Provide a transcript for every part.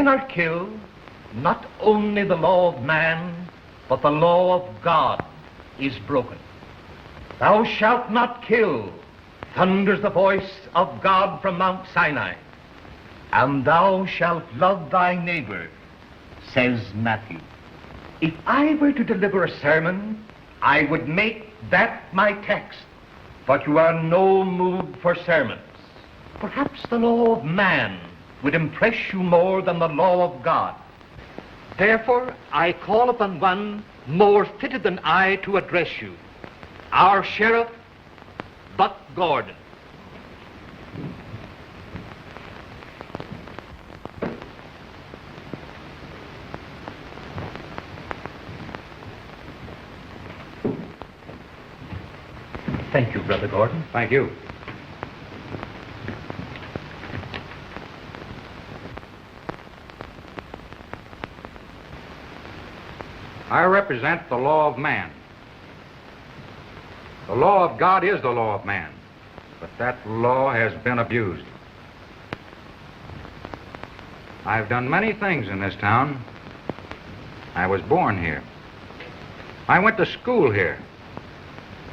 cannot kill, not only the law of man, but the law of God is broken. Thou shalt not kill, thunders the voice of God from Mount Sinai. And thou shalt love thy neighbor, says Matthew. If I were to deliver a sermon, I would make that my text. But you are in no mood for sermons. Perhaps the law of man would impress you more than the law of God. Therefore, I call upon one more fitted than I to address you, our sheriff, Buck Gordon. Thank you, Brother Gordon. Thank you. I represent the law of man. The law of God is the law of man, but that law has been abused. I've done many things in this town. I was born here. I went to school here.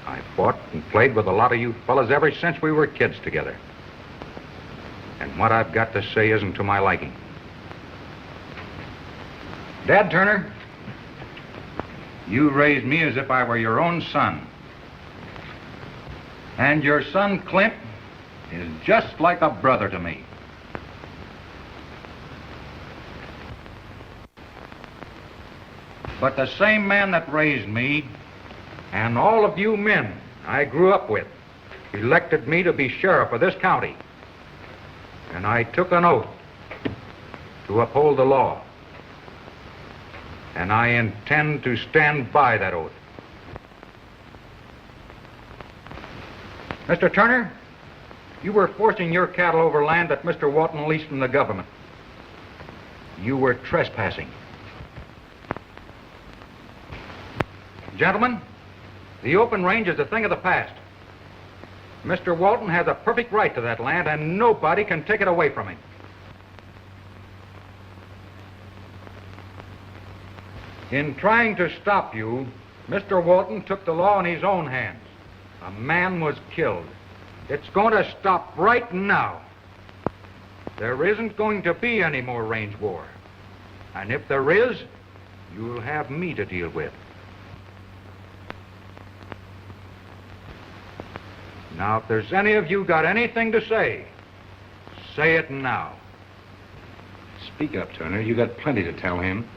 I fought and played with a lot of you fellas ever since we were kids together. And what I've got to say isn't to my liking. Dad Turner, you raised me as if I were your own son. And your son Clint is just like a brother to me. But the same man that raised me and all of you men I grew up with elected me to be sheriff of this county. And I took an oath to uphold the law. And I intend to stand by that oath. Mr. Turner, you were forcing your cattle over land that Mr. Walton leased from the government. You were trespassing. Gentlemen, the open range is a thing of the past. Mr. Walton has a perfect right to that land, and nobody can take it away from him. In trying to stop you, Mr. Walton took the law in his own hands. A man was killed. It's going to stop right now. There isn't going to be any more range war. And if there is, you'll have me to deal with. Now, if there's any of you got anything to say it now. Speak up, Turner. You got plenty to tell him.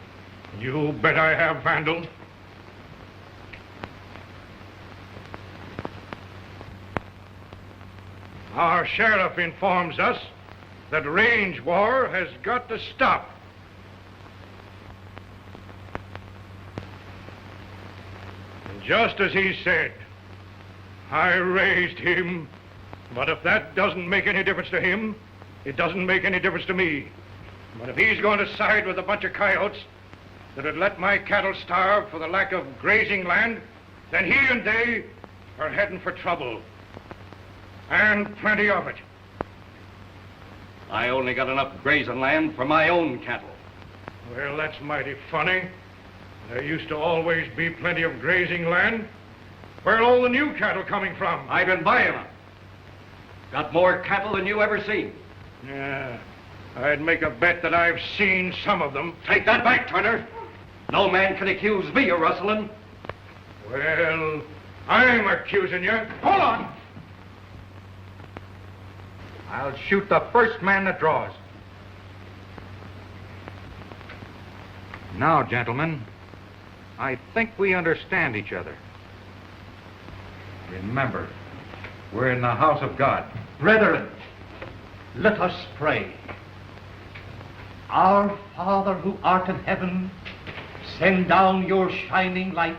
You bet I have, Vandal. Our sheriff informs us that range war has got to stop. And just as he said, I raised him, but if that doesn't make any difference to him, it doesn't make any difference to me. But if he's going to side with a bunch of coyotes that had let my cattle starve for the lack of grazing land, then he and they are heading for trouble. And plenty of it. I only got enough grazing land for my own cattle. Well, that's mighty funny. There used to always be plenty of grazing land. Where are all the new cattle coming from? I've been buying them. Got more cattle than you ever seen. Yeah, I'd make a bet that I've seen some of them. Take that back, Turner. No man can accuse me of rustling. Well, I'm accusing you. Hold on. I'll shoot the first man that draws. Now, gentlemen, I think we understand each other. Remember, we're in the house of God. Brethren, let us pray. Our Father who art in heaven, send down your shining light,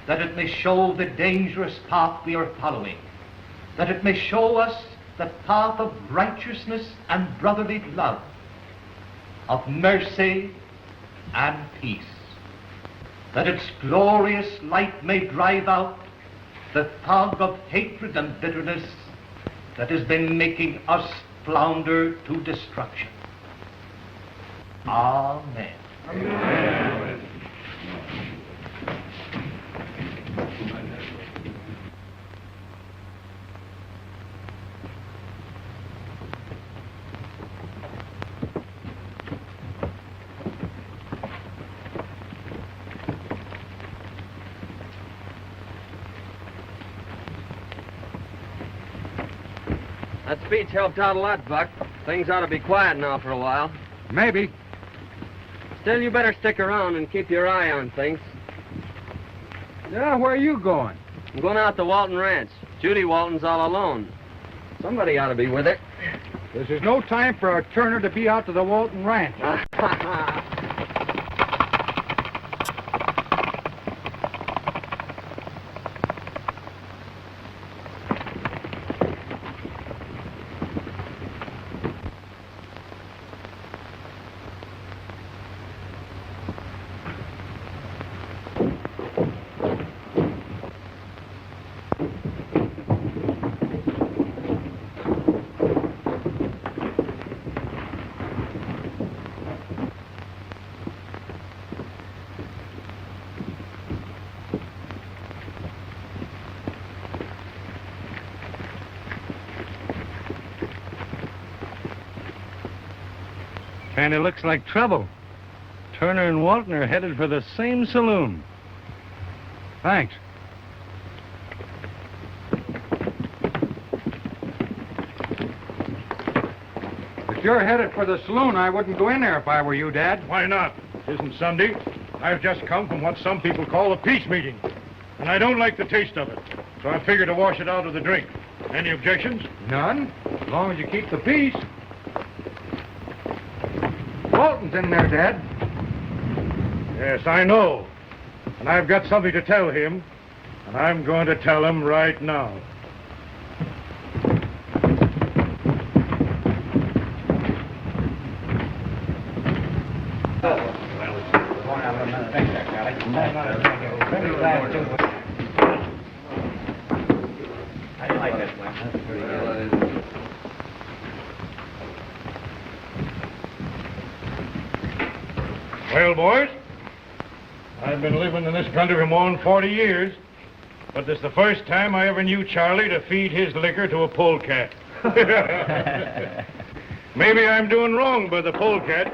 that it may show the dangerous path we are following, that it may show us the path of righteousness and brotherly love, of mercy and peace, that its glorious light may drive out the fog of hatred and bitterness that has been making us flounder to destruction. Amen. That speech helped out a lot, Buck. Things ought to be quiet now for a while. Maybe. Still, you better stick around and keep your eye on things. Yeah, where are you going? I'm going out to Walton Ranch. Judy Walton's all alone. Somebody ought to be with her. This is no time for a Turner to be out to the Walton Ranch. Kinda looks like trouble. Turner and Walton are headed for the same saloon. Thanks. If you're headed for the saloon, I wouldn't go in there if I were you, Dad. Why not? It isn't Sunday. I've just come from what some people call a peace meeting. And I don't like the taste of it. So I figured to wash it out with a drink. Any objections? None, as long as you keep the peace. Walton's in there, Dad. Yes, I know. And I've got something to tell him. And I'm going to tell him right now. Well, boys, I've been living in this country for more than 40 years, but this is the first time I ever knew Charlie to feed his liquor to a polecat. Maybe I'm doing wrong by the polecat.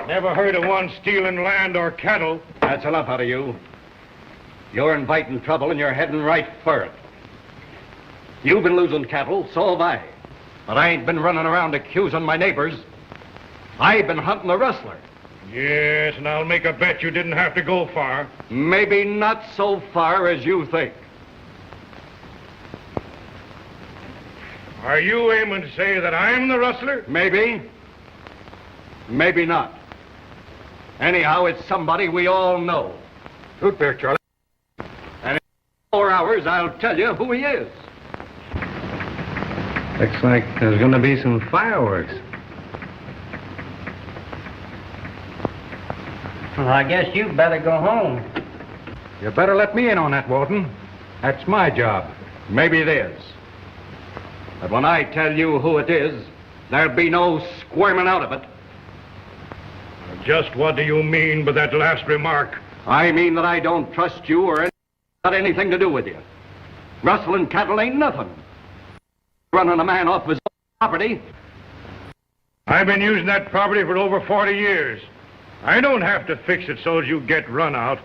Never heard of one stealing land or cattle. That's enough out of you. You're inviting trouble and you're heading right for it. You've been losing cattle, so have I. But I ain't been running around accusing my neighbors. I've been hunting the rustler. Yes, and I'll make a bet you didn't have to go far. Maybe not so far as you think. Are you aiming to say that I'm the rustler? Maybe. Maybe not. Anyhow, it's somebody we all know. Root beer, Charlie. And in 4 hours, I'll tell you who he is. Looks like there's going to be some fireworks. Well, I guess you better go home. You better let me in on that, Walton. That's my job. Maybe it is. But when I tell you who it is, there'll be no squirming out of it. Just what do you mean by that last remark? I mean that I don't trust you or got anything to do with you. Rustling cattle ain't nothing. Running a man off his own property. I've been using that property for over 40 years. I don't have to fix it so as you get run out.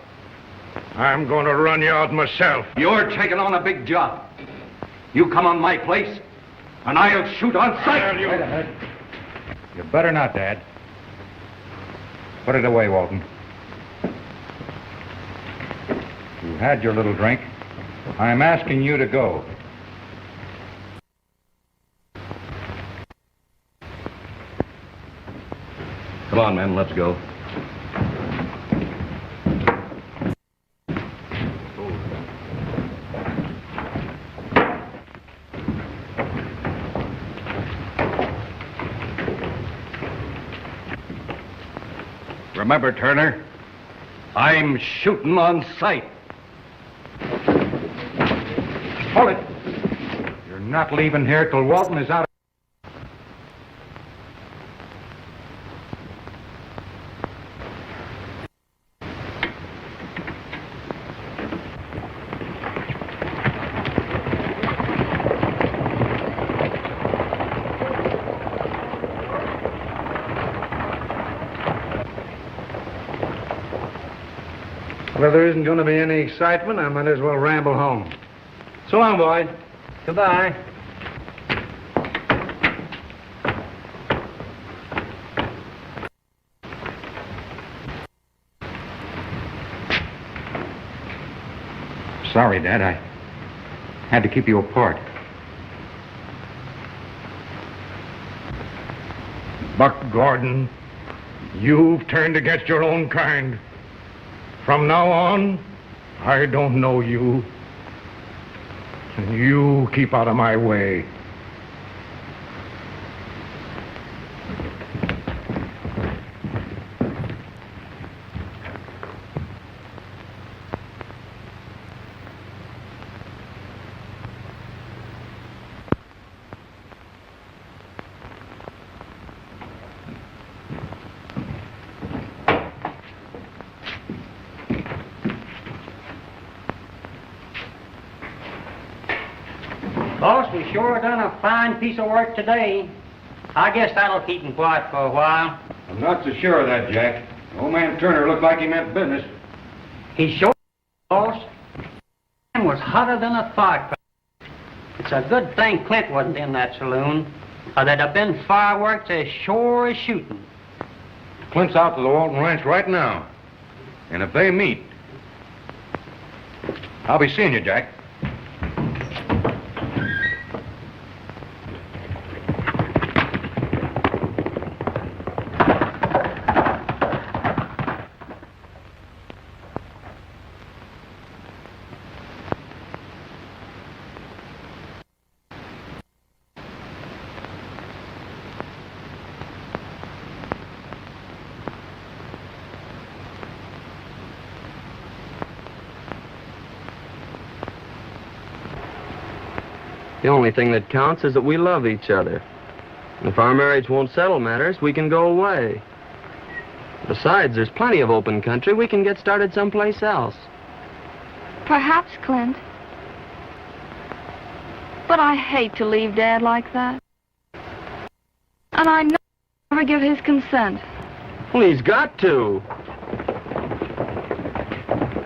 I'm going to run you out myself. You're taking on a big job. You come on my place, and I'll shoot on sight. Well, Wait a minute. You better not, Dad. Put it away, Walton. You had your little drink. I'm asking you to go. Come on, men, let's go. Remember, Turner, I'm shooting on sight. Hold it. You're not leaving here till Walton is out. Well, there isn't going to be any excitement. I might as well ramble home. So long, boys. Goodbye. Sorry, Dad. I had to keep you apart. Buck Gordon, you've turned against your own kind. From now on, I don't know you. And you keep out of my way. Boss, we sure done a fine piece of work today. I guess that'll keep him quiet for a while. I'm not so sure of that, Jack. Old man Turner looked like he meant business. He sure, boss. Man was hotter than a firecracker. It's a good thing Clint wasn't in that saloon, or there'd have been fireworks as sure as shooting. Clint's out to the Walton Ranch right now. And if they meet, I'll be seeing you, Jack. The only thing that counts is that we love each other. And if our marriage won't settle matters, we can go away. Besides, there's plenty of open country. We can get started someplace else. Perhaps, Clint. But I hate to leave Dad like that. And I know he'll never give his consent. Well, he's got to.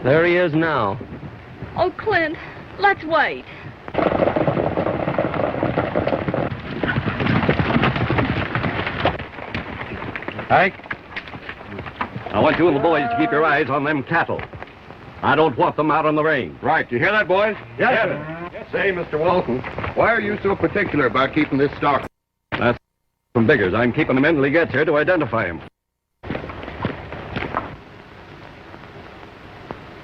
There he is now. Oh, Clint, let's wait. Hank, I want you and the boys to keep your eyes on them cattle. I don't want them out on the range. Right. You hear that, boys? Yes, sir. Say, Mr. Walton, why are you so particular about keeping this stock? That's from Biggers. I'm keeping him in till he gets here to identify him.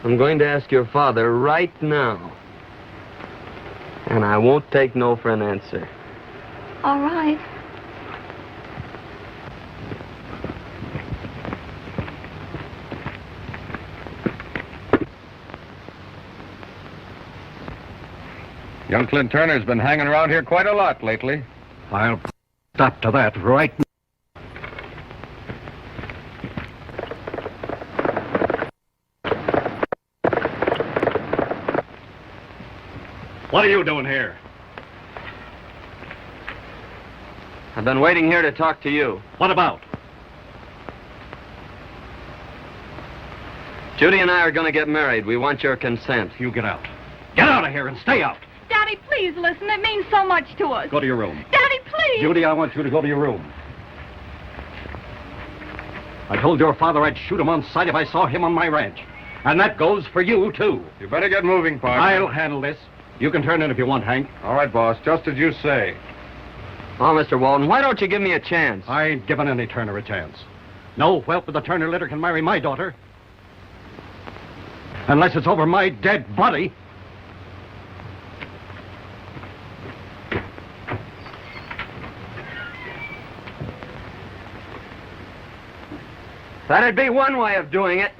I'm going to ask your father right now. And I won't take no for an answer. All right. Young Clint Turner's been hanging around here quite a lot lately. I'll stop to that right now. What are you doing here? I've been waiting here to talk to you. What about? Judy and I are going to get married. We want your consent. You get out. Get out of here and stay out. Daddy, please listen. It means so much to us. Go to your room. Daddy, please. Judy, I want you to go to your room. I told your father I'd shoot him on sight if I saw him on my ranch. And that goes for you, too. You better get moving, partner. I'll handle this. You can turn in if you want, Hank. All right, boss. Just as you say. Oh, Mr. Walton, why don't you give me a chance? I ain't giving any Turner a chance. No whelp of the Turner litter can marry my daughter. Unless it's over my dead body. That'd be one way of doing it.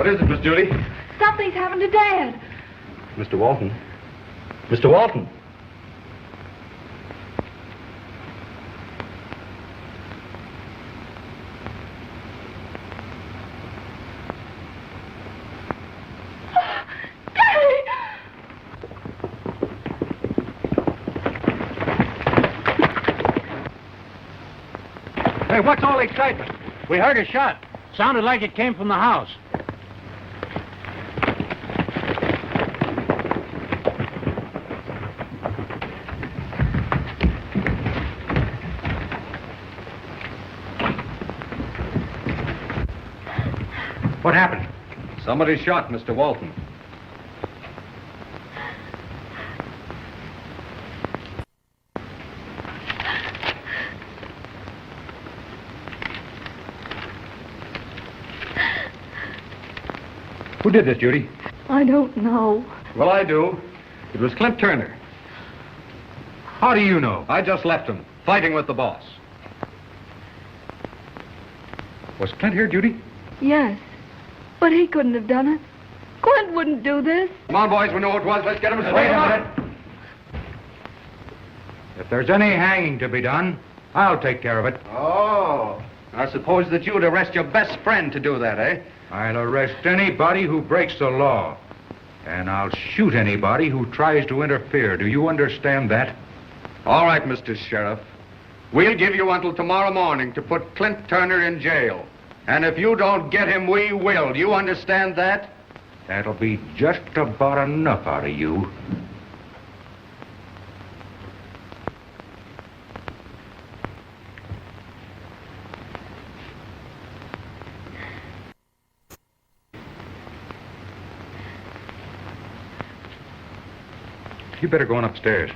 What is it, Miss Judy? Something's happened to Dad. Mr. Walton. Mr. Walton. Hey, what's all the excitement? We heard a shot. Sounded like it came from the house. What happened? Somebody shot Mr. Walton. Who did this, Judy? I don't know. Well, I do. It was Clint Turner. How do you know? I just left him, fighting with the boss. Was Clint here, Judy? Yes, but he couldn't have done it. Clint wouldn't do this. Come on, boys, we know what it was. Let's get him straight. Wait a minute. If there's any hanging to be done, I'll take care of it. Oh, I suppose that you would arrest your best friend to do that, eh? I'll arrest anybody who breaks the law. And I'll shoot anybody who tries to interfere. Do you understand that? All right, Mr. Sheriff. We'll give you until tomorrow morning to put Clint Turner in jail. And if you don't get him, we will. You understand that? That'll be just about enough out of you. You better go on upstairs.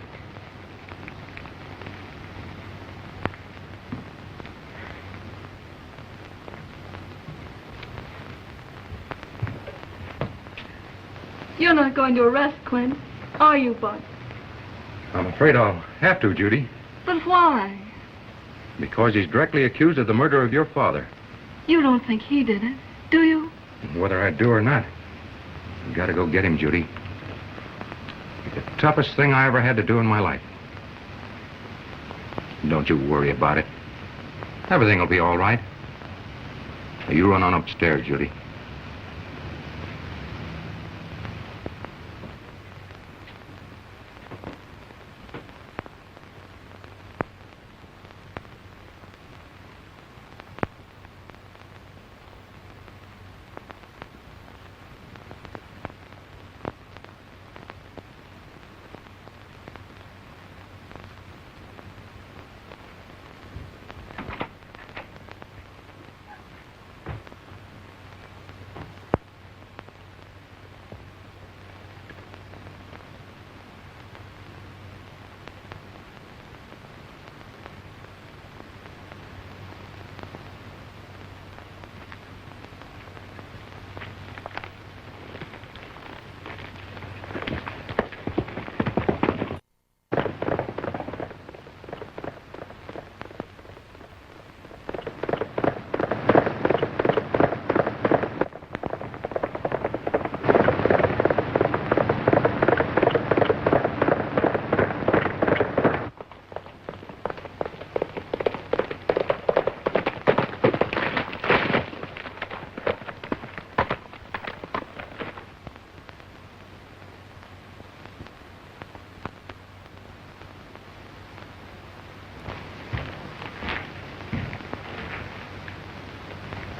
You're not going to arrest Clint, are you, Bud? I'm afraid I'll have to, Judy, But why? because he's directly accused of the murder of your father. You don't think he did it, do you? Whether I do or not, you gotta go get him, Judy. It's the toughest thing I ever had to do in my life. Don't you worry about it. Everything will be all right. Now, you run on upstairs, Judy.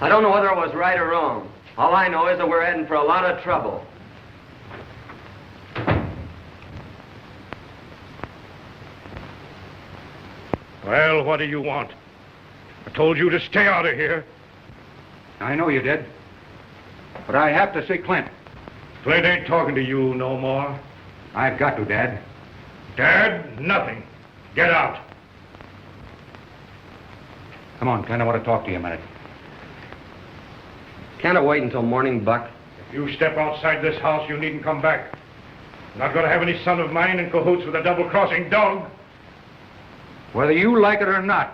I don't know whether it was right or wrong. All I know is that we're heading for a lot of trouble. Well, what do you want? I told you to stay out of here. I know you did. But I have to see Clint. Clint ain't talking to you no more. I've got to, Dad. Dad, nothing. Get out. Come on, Clint, I want to talk to you a minute. Can't it wait until morning, Buck? If you step outside this house, you needn't come back. I'm not going to have any son of mine in cahoots with a double-crossing dog. Whether you like it or not,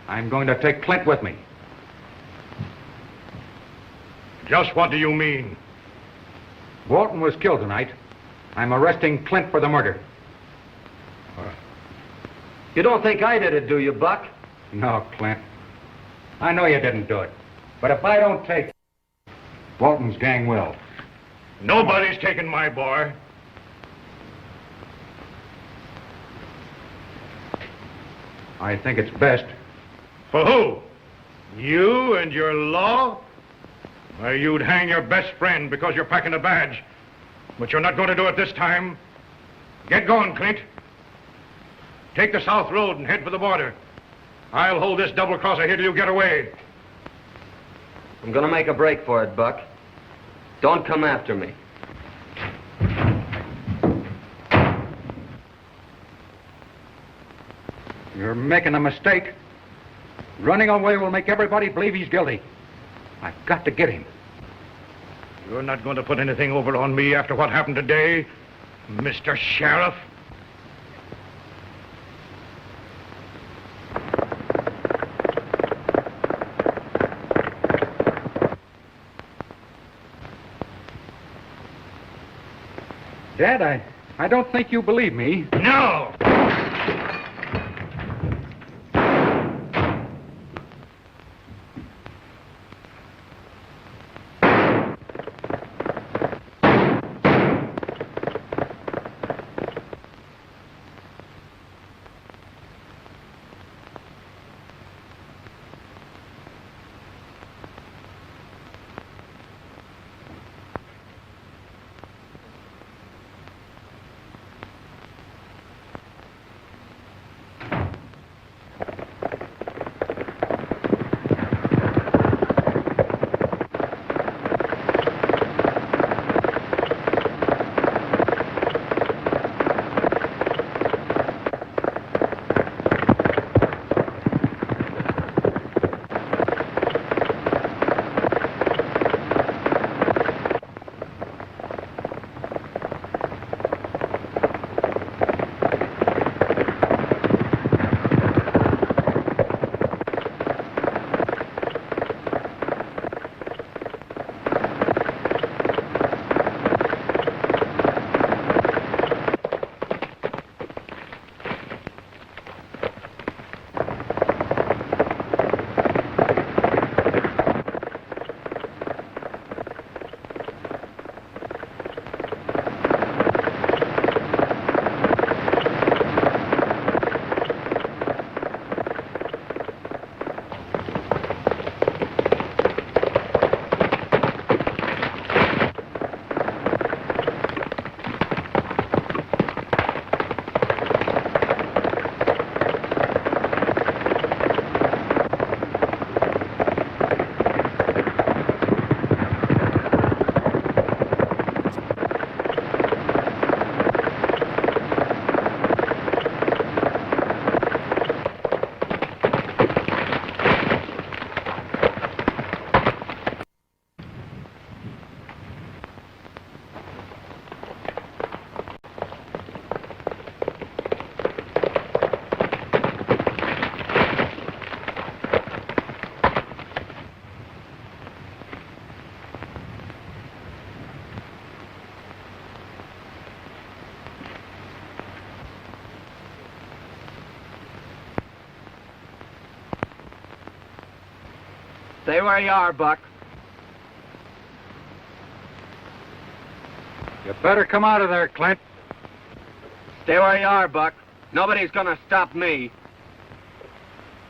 I'm going to take Clint with me. Just what do you mean? Walton was killed tonight. I'm arresting Clint for the murder. You don't think I did it, do you, Buck? No, Clint. I know you didn't do it. But if I don't take Walton's gang will. Nobody's taken my boy. I think it's best. For who? You and your law? Why, you'd hang your best friend because you're packing a badge. But you're not going to do it this time. Get going, Clint. Take the south road and head for the border. I'll hold this double-crosser here till you get away. I'm gonna make a break for it, Buck. Don't come after me. You're making a mistake. Running away will make everybody believe he's guilty. I've got to get him. You're not going to put anything over on me after what happened today, Mr. Sheriff. Dad, I don't think you believe me. No! Stay where you are, Buck. You better come out of there, Clint. Stay where you are, Buck. Nobody's gonna stop me.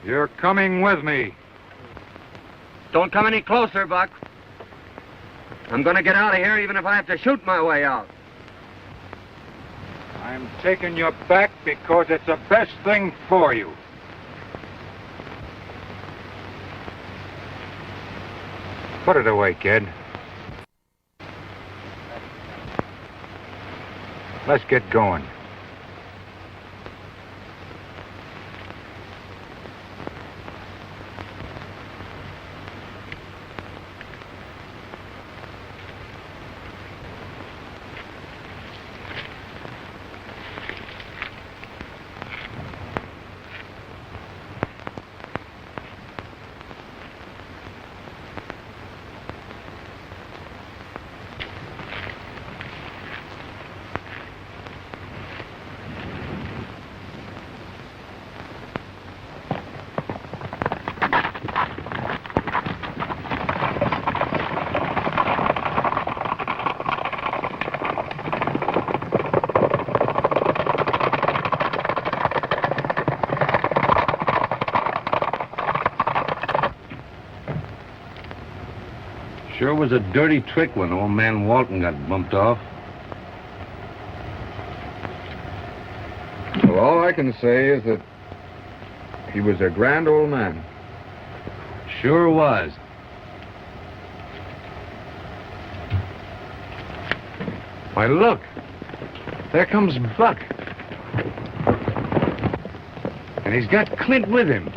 You're coming with me. Don't come any closer, Buck. I'm gonna get out of here even if I have to shoot my way out. I'm taking you back because it's the best thing for you. Put it away, kid. Let's get going. Sure was a dirty trick when old man Walton got bumped off. Well, all I can say is that he was a grand old man. Sure was. Why, look. There comes Buck. And he's got Clint with him.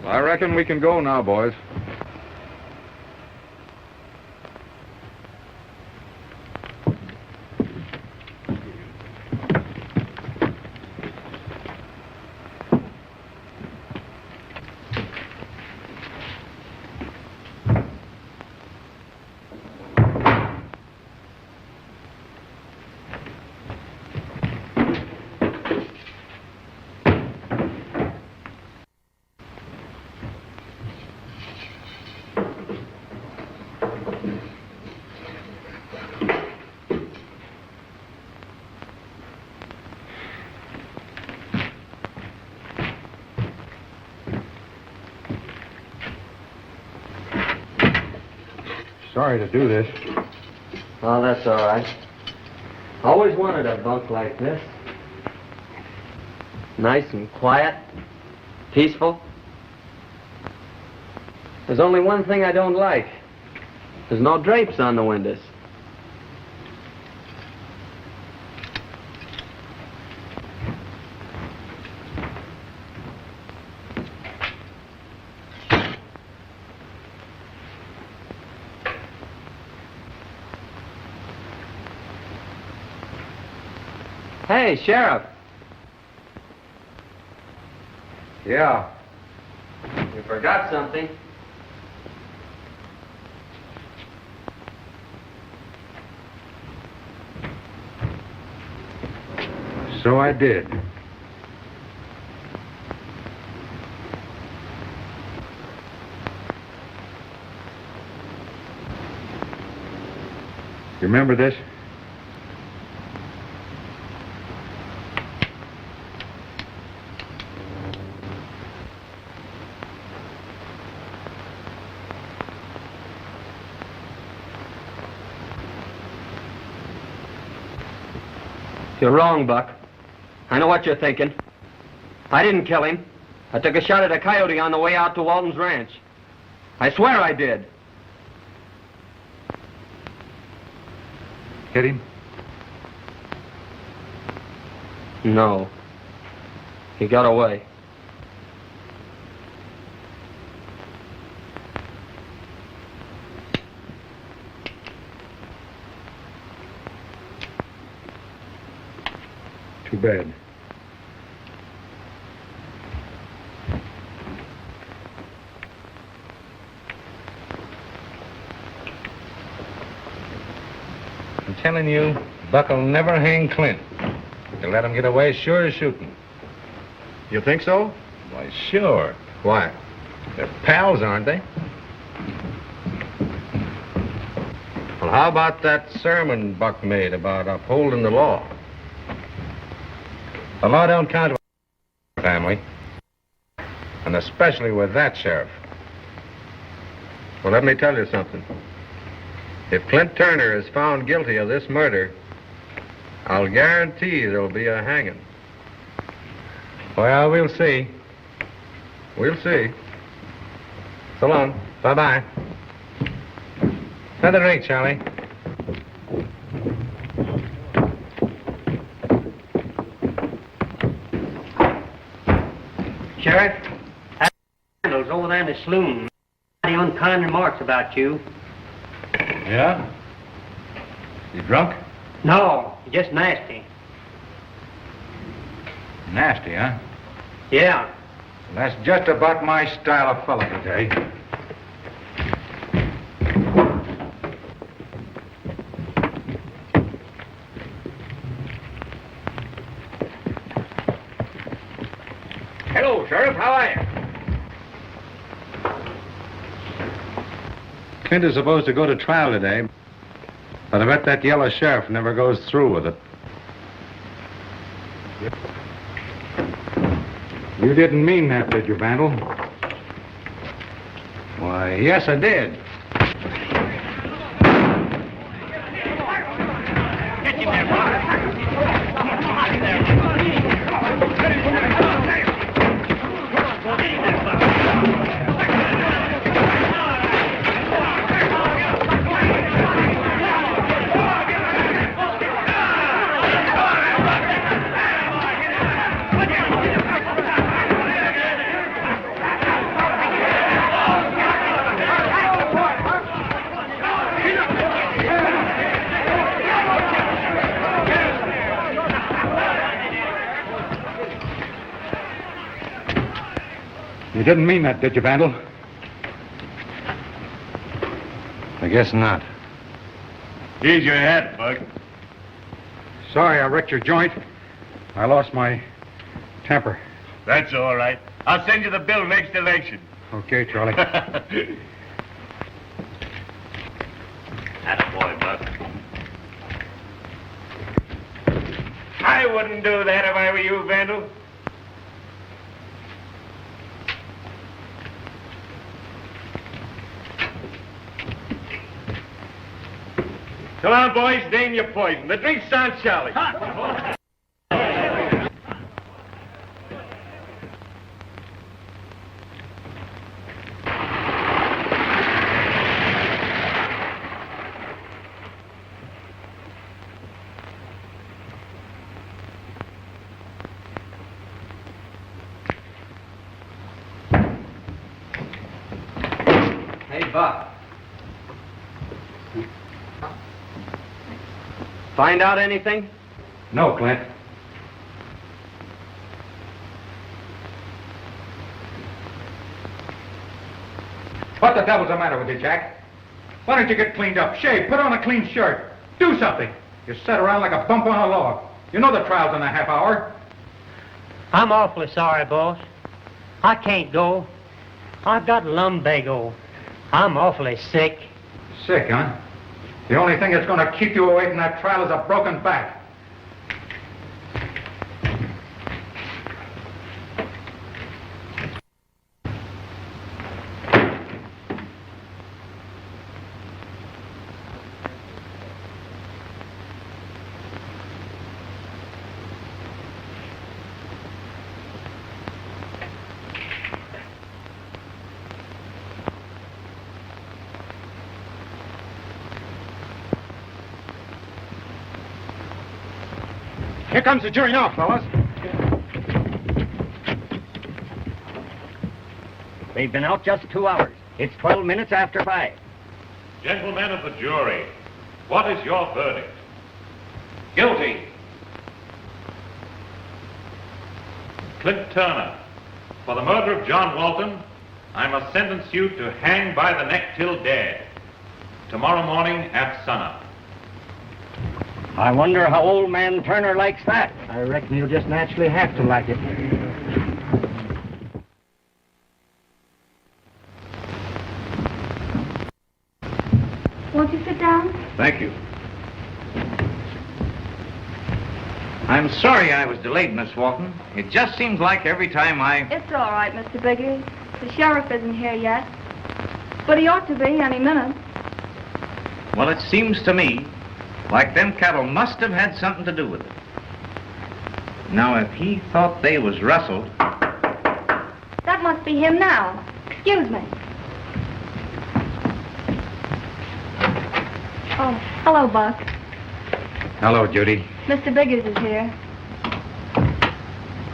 I reckon we can go now, boys. Sorry to do this. Oh, that's all right. Always wanted a bunk like this. Nice and quiet, peaceful. There's only one thing I don't like. There's no drapes on the windows. Hey, Sheriff. Yeah. You forgot something. So I did. You remember this? You're wrong, Buck. I know what you're thinking. I didn't kill him. I took a shot at a coyote on the way out to Walton's ranch. I swear I did. Hit him? No. He got away. Too bad. I'm telling you, Buck'll never hang Clint. He'll let him get away sure as shooting. You think so? Why, sure. Why? They're pals, aren't they? Well, how about that sermon Buck made about upholding the law? The law don't count with family. And especially with that sheriff. Well, let me tell you something. If Clint Turner is found guilty of this murder, I'll guarantee there'll be a hanging. Well, we'll see. We'll see. So long. Bye-bye. Another drink, Charlie. Sheriff, that handle's over there in the saloon. Any unkind remarks about you? Yeah? You drunk? No, just nasty. Nasty, huh? Yeah. That's just about my style of fella today. Hello, Sheriff. How are you? Clint is supposed to go to trial today. But I bet that yellow sheriff never goes through with it. You didn't mean that, did you, Vandal? Why, yes, I did. You didn't mean that, did you, Vandal? I guess not. Here's your hat, Buck. Sorry I wrecked your joint. I lost my temper. That's all right. I'll send you the bill next election. Okay, Charlie. Attaboy, Buck. I wouldn't do that if I were you, Vandal. Come on, boys, name your poison. The drink's on Charlie. Hey, Buck. Find out anything? No, Clint. What the devil's the matter with you, Jack? Why don't you get cleaned up? Shave, put on a clean shirt. Do something. You sat around like a bump on a log. You know the trial's in a half hour. I'm awfully sorry, boss. I can't go. I've got lumbago. I'm awfully sick. Sick, huh? The only thing that's going to keep you away from that trial is a broken back. Here comes the jury now, fellas. They've been out just 2 hours. It's 12 minutes after 5. Gentlemen of the jury, what is your verdict? Guilty. Clint Turner, for the murder of John Walton, I must sentence you to hang by the neck till dead. Tomorrow morning at sunup. I wonder how old man Turner likes that. I reckon he'll just naturally have to like it. Won't you sit down? Thank you. I'm sorry I was delayed, Miss Walton. It just seems like every time It's all right, Mr. Biggers. The sheriff isn't here yet. But he ought to be any minute. Well, it seems to me like them cattle must have had something to do with it. Now, if he thought they was rustled... That must be him now. Excuse me. Oh, hello, Buck. Hello, Judy. Mr. Biggers is here.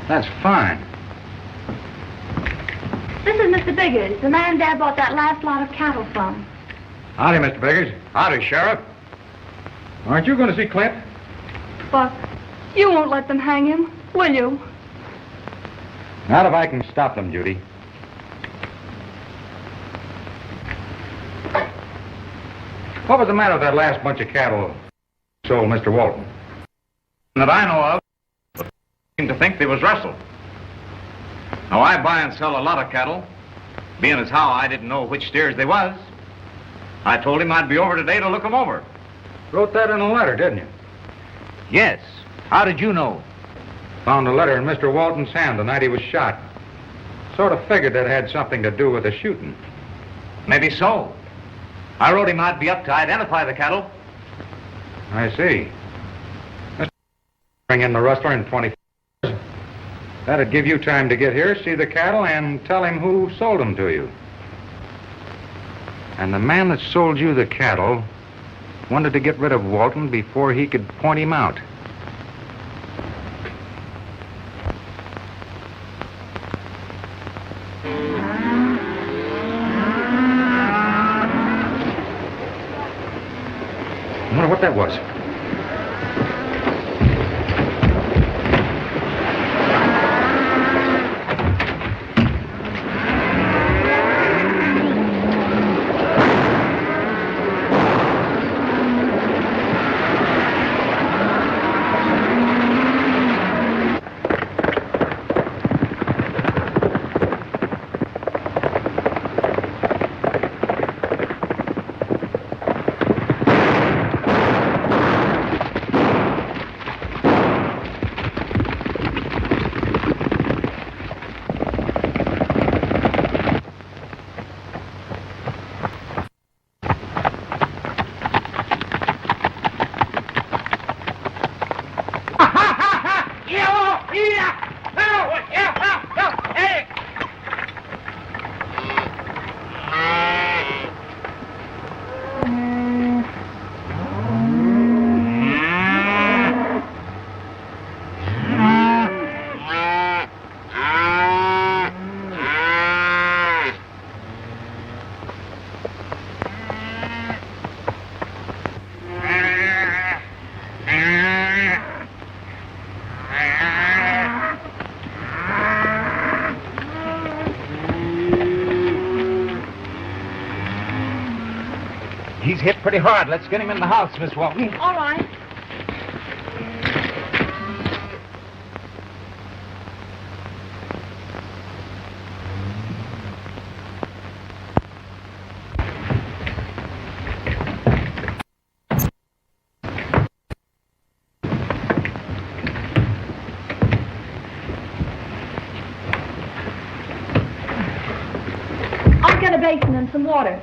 That's fine. This is Mr. Biggers, the man Dad bought that last lot of cattle from. Howdy, Mr. Biggers. Howdy, Sheriff. Aren't you going to see Clint? Buck, you won't let them hang him, will you? Not if I can stop them, Judy. What was the matter with that last bunch of cattle sold Mr. Walton? That I know of, seem to think they was rustled. Now, I buy and sell a lot of cattle. Being as how I didn't know which steers they was, I told him I'd be over today to look 'em over. Wrote that in a letter, didn't you? Yes. How did you know? Found the letter in Mr. Walton's hand the night he was shot. Sort of figured that had something to do with the shooting. Maybe so. I wrote him I'd be up to identify the cattle. I see. Mr. Bring in the rustler in 24 hours. That'd give you time to get here, see the cattle, and tell him who sold them to you. And the man that sold you the cattle wanted to get rid of Walton before he could point him out. I wonder what that was. He's hit pretty hard. Let's get him in the house, Miss Walton. All right. I'll get a basin and some water.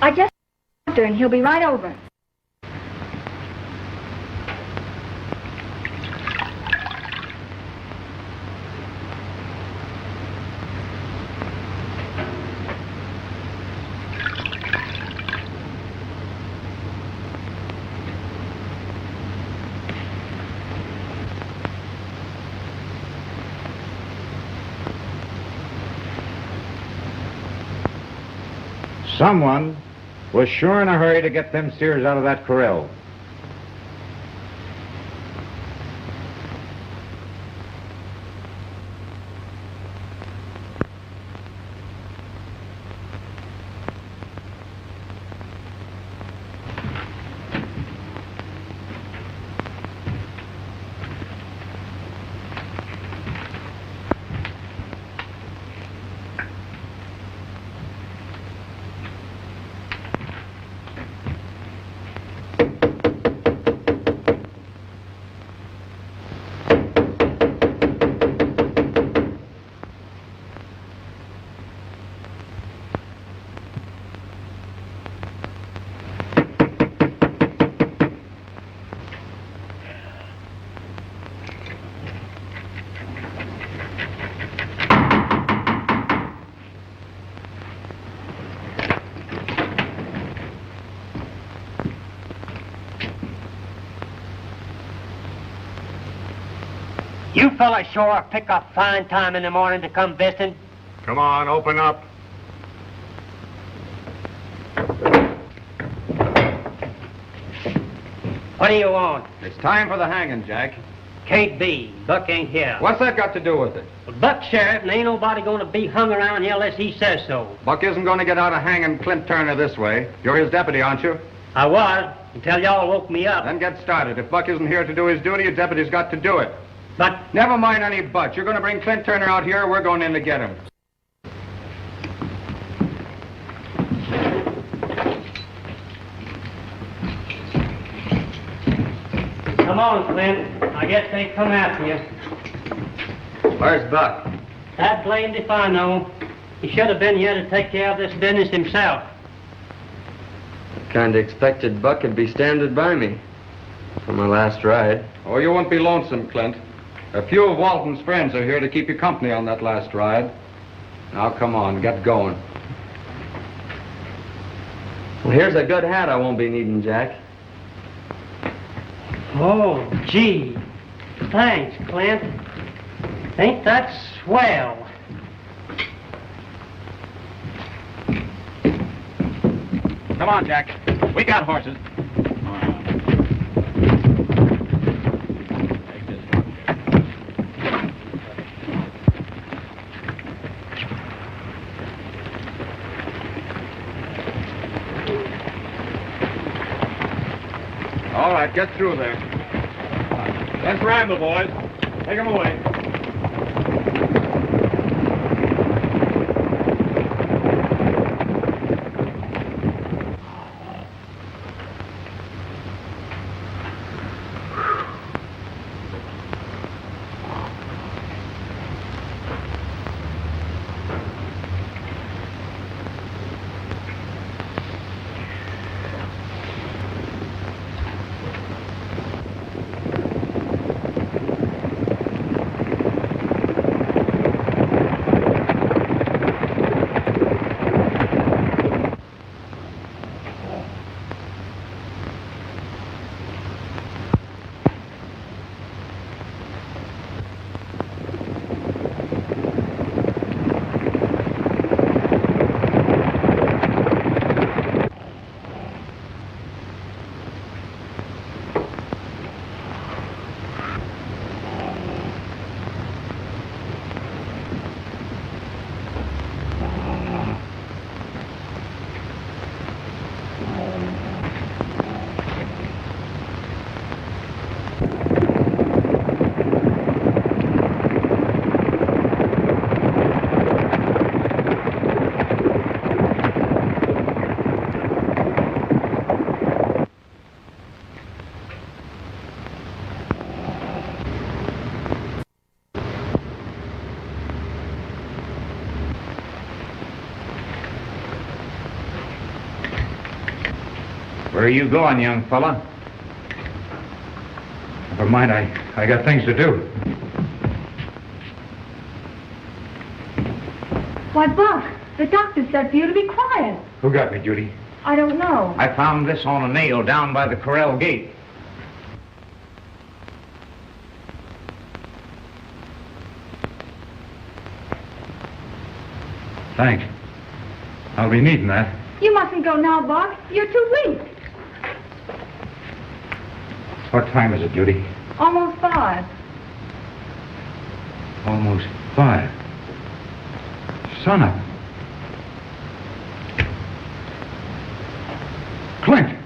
I just doctor and he'll be right over. Someone was sure in a hurry to get them steers out of that corral. You fellas sure pick up fine time in the morning to come visiting. Come on, open up. What do you want? It's time for the hanging, Jack. Can't be. Buck ain't here. What's that got to do with it? Well, Buck's sheriff, and ain't nobody gonna be hung around here unless he says so. Buck isn't going to get out of hanging Clint Turner this way. You're his deputy, aren't you? I was, until y'all woke me up. Then get started. If Buck isn't here to do his duty, a deputy's got to do it. But Never mind any buts. You're going to bring Clint Turner out here, or we're going in to get him. come on, Clint. I guess they come after you. Where's Buck? That blamed if I know. He should have been here to take care of this business himself. Kinda expected Buck would be standing by me for my last ride. Oh, you won't be lonesome, Clint. A few of Walton's friends are here to keep you company on that last ride. Now, come on, get going. Well, here's a good hat I won't be needing, Jack. Oh, gee. Thanks, Clint. Ain't that swell? Come on, Jack. We got horses. All right, get through there. Let's ramble, boys. Take 'em away. Where are you going, young fella? Never mind, I got things to do. Why, Buck, the doctor said for you to be quiet. Who got me, Judy? I don't know. I found this on a nail down by the corral gate. Thanks. I'll be needing that. You mustn't go now, Buck. You're too weak. What time is it, Judy? Almost 5. Almost 5. Sun up. Clint!